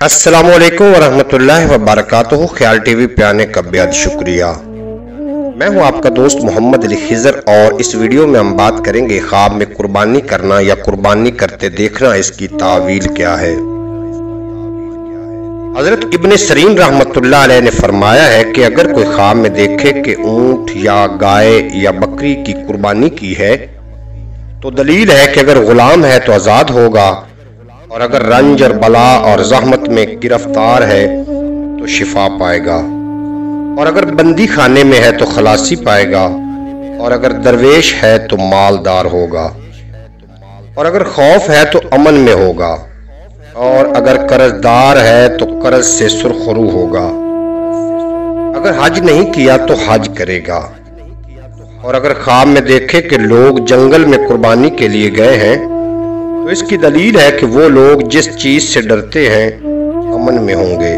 अस्सलामु अलैकुम वरहमतुल्लाहि वबरकातुहू। ख्याल टीवी पे आने का बेहद शुक्रिया। मैं हूं आपका दोस्त मोहम्मद अली खिजर और इस वीडियो में हम बात करेंगे ख्वाब में कुर्बानी करना या कुर्बानी करते देखना, इसकी तावील क्या है। हजरत इब्न सरीन रहमतुल्लाह अलैह ने फरमाया है कि अगर कोई ख्वाब में देखे कि ऊंट या गाय या बकरी की कुर्बानी की है तो दलील है कि अगर गुलाम है तो आज़ाद होगा, और अगर रंज और बला और जहमत में गिरफ्तार है तो शिफा पाएगा, और अगर बंदी खाने में है तो खलासी पाएगा, और अगर दरवेश है तो मालदार होगा, और अगर खौफ है तो अमन में होगा, और अगर कर्जदार है तो कर्ज से सुरखरू होगा, अगर हज नहीं किया तो हज करेगा, और अगर ख्वाब में देखे कि लोग जंगल में कुर्बानी के लिए गए हैं तो इसकी दलील है कि वो लोग जिस चीज से डरते हैं अमन में होंगे,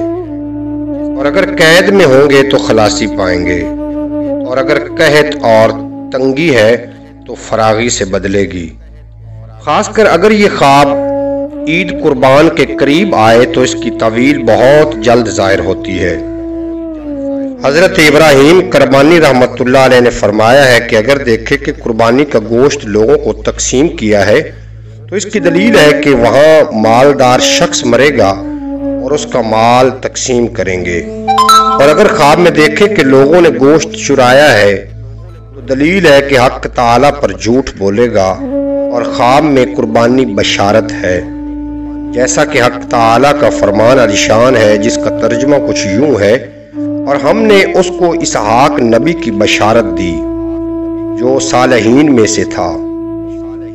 और अगर कैद में होंगे तो खलासी पाएंगे, और अगर कहत और तंगी है तो फरागी से बदलेगी। खासकर अगर ये ख्वाब ईद कुर्बान के करीब आए तो इसकी तवील बहुत जल्द जाहिर होती है। हजरत इब्राहीम करबानी रहमतुल्लाह अलैह ने फरमाया है कि अगर देखे कि कुर्बानी का गोश्त लोगों को तकसीम किया है तो इसकी दलील है कि वहाँ मालदार शख्स मरेगा और उसका माल तकसीम करेंगे, और अगर ख्वाब में देखे कि लोगों ने गोश्त चुराया है तो दलील है कि हक ताला पर झूठ बोलेगा, और ख्वाब में कुर्बानी बशारत है। जैसा कि हक ताला का फरमान अलिशान है जिसका तर्जुमा कुछ यूं है, और हमने उसको इसहाक नबी की बशारत दी जो सालहीन में से था,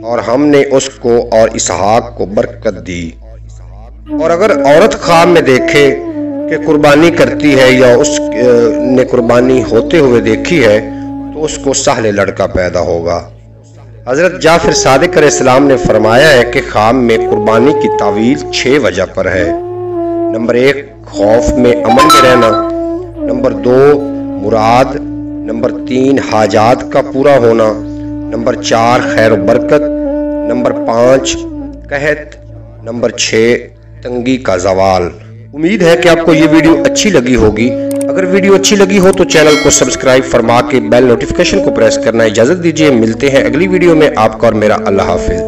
और हमने उसको और इसहाक को बरकत दी। और अगर औरत ख्वाब में देखे कि कुर्बानी करती है या उसने कुर्बानी होते हुए देखी है तो उसको साहले लड़का पैदा होगा। हजरत जाफर सादिक अलैहिस्सलाम ने फरमाया है कि ख्वाब में कुर्बानी की तावील 6 वजह पर है। नंबर 1 खौफ में अमन में रहना, नंबर 2 मुराद, नंबर 3 हाजात का पूरा होना, नंबर 4 खैर बरकत, नंबर 5 कहत, नंबर 6 तंगी का जवाल। उम्मीद है कि आपको ये वीडियो अच्छी लगी होगी। अगर वीडियो अच्छी लगी हो तो चैनल को सब्सक्राइब फरमा के बेल नोटिफिकेशन को प्रेस करना। इजाजत दीजिए, मिलते हैं अगली वीडियो में। आपका और मेरा अल्लाह हाफिज।